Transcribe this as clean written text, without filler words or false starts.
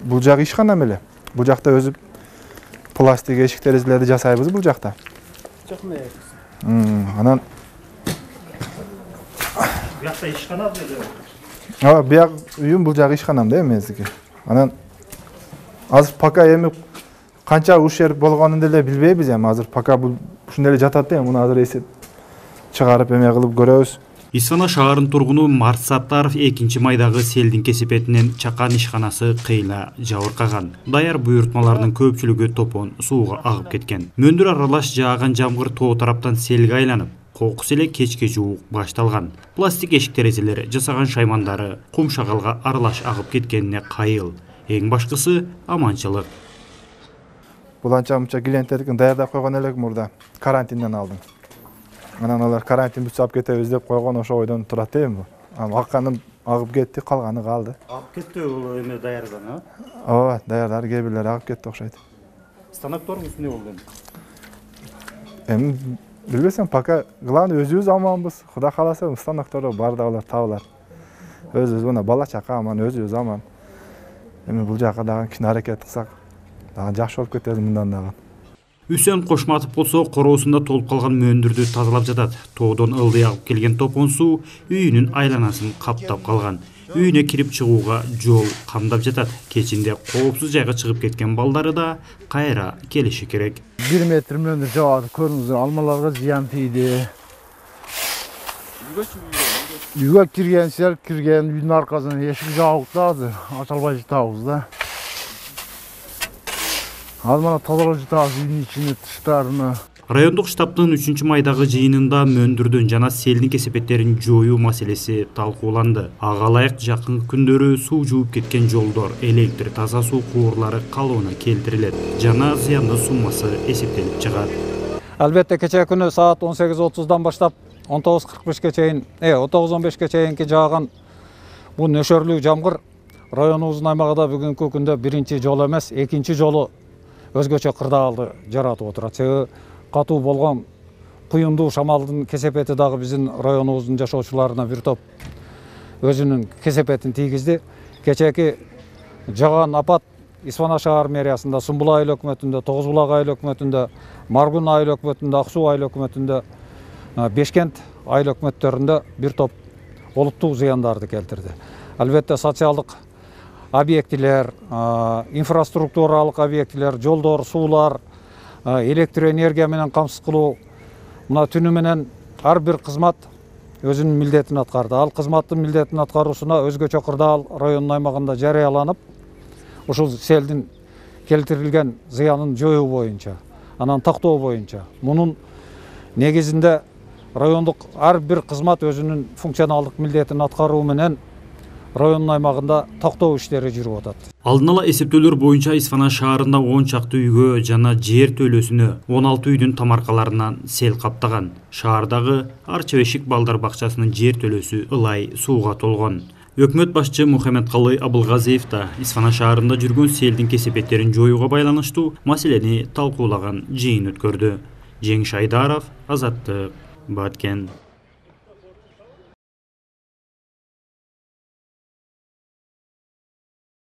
бул жак ишканам эле. Бул жакта өзү пластик эшик терезелерди жасайбыз бул жакта. Анан бияқта ишкана деле. Бияк үйүм, бул жагы ишканам да эмездики. Анан азыр пока эми канча ушер болгонун деле билбейбиз эми. Азыр пока бул ушундай эле жатат да, муну азыр эсеп чыгарып эме кылып көрөбүз. Исфана шаарынын тургуну Март Саттаров 2 майдагы селдин кесепетинен чакан ишканасы кыйла жабыркаган. Даяр буйртмалардын көпчүлүгү топон сууга агып кеткен. Мөндүр аралаш жааган жамгыр тоо тараптан селге айланып, кокус эле кечке жуук башталган. Пластик эшик терезелери, жасаган шаймандары кум шагалга аралаш агып кеткенине кайыл. Эң башкысы аманчылык. Бул анча-мунча клиенттердикин даярдап койгон элек мурда, карантинден алдым. Анан алар карантин бүтсө алып кетебиз деп койгон, ошо ойдон турат эми. Акканы агып кетти, калганы калды. Агып кетти бул эме даярдан, а? Ооба, даярдар кээ бирлери агып кетти окшойт. Станокторуңуз эмне болду? Эми билбесем, пока главный өзүбүз аманбыз. Кудай кааласа, станоктору бар да алар табылар. Өзүбүз мына бала чака аман, өзүбүз аман. Эми бул жака дагы кичине аракет кылсак, дагы жакшы болуп кетет мындан дагы. Үсен Кошматов болсо короосунда толуп калган мөндүрдү тазалап жатат. Тоодон ылдый агып келген топон суу үйүнүн айланасын каптап калган. Үйүнө кирип чыгууга жол камдап жатат. Кечинде коопсуз жайга чыгып кеткен балдары да кайра келиши керек. 1 метр мөндүр жаады, көрүңүздөр, алмаларга зыян тийди. Үйгө кирген сел кирген, үйдүн аркасынан эшик жабык да, азыр ача албай жатабыз да. Ал мана тазалап жатабыз үйдүн ичини, тыштарыны. Райондук штабтын 3 майдагы жыйынында мөндүрдүн жана селдин кесепеттерин жоюу маселеси талкууланды. Ага ылайык жакынкы күндөрү суу жууп кеткен жолдор, электр таза суу куурлары калыбына келтирилет жана зыяндын суммасы эсептелип чыгат. Албетте кечээ күнү саат 18:30-дан баштап 19:45-ке чейин, 19:15-ке чейинки жааган бул нөшөрлүү жамгыр районубуздун аймагында бүгүнкү күндө биринчи жолу эмес, экинчи жолу өзгөчө кырдаалды жаратып отурат. Себеби катуу болгон куюндуу шамалдын кесепети дагы биздин районубуздун жашоочуларына бир топ өзүнүн кесепетин тийгизди. Кечээки жааган апат Исфана шаар мэриясында, Сумбул айыл өкмөтүндө, Тогуз булак айыл өкмөтүндө, Маргун айыл өкмөтүндө, Ак суу айыл өкмөтүндө, Бешкент айыл өкмөттөрүндө бир топ олуттуу зыяндарды келтирди. Албетте социалдык объектилер, инфраструктуралык объектилер, жолдор, суулар, электроэнергия менен камсыз кылуу, мына түнү менен ар бир кызмат өзүнүн милдетин аткарды. Ал кызматтын милдетин аткаруусуна өзгөчө кырдаал районунун аймагында жарыяланып, ушул селдин келтирилген зыянын жоюу боюнча, анан токтоо боюнча, мунун негизинде райондук ар бир кызмат өзүнүн функционалдык милдетин аткаруу менен районун аймагында токтоо иштери жүрүп атат. Алдын ала эсептөөлөр боюнча Исфана шаарында 10 чакты үйгө жана жер төлөөсүнө 16 үйдүн тамаркаларынан сел каптаган. Шаардагы Арча Бешик балдар бакчасынын жер төлөөсү ылай сууга толгон. Өкмөт башчы Мухаммедкалый Абылгазиев да Исфана шаарында жүргөн селдин кесепеттерин жоюуга байланыштуу маселени талкуулаган жыйын өткөрдү. Жеңиш Айдаров, Азаттык, Баткен.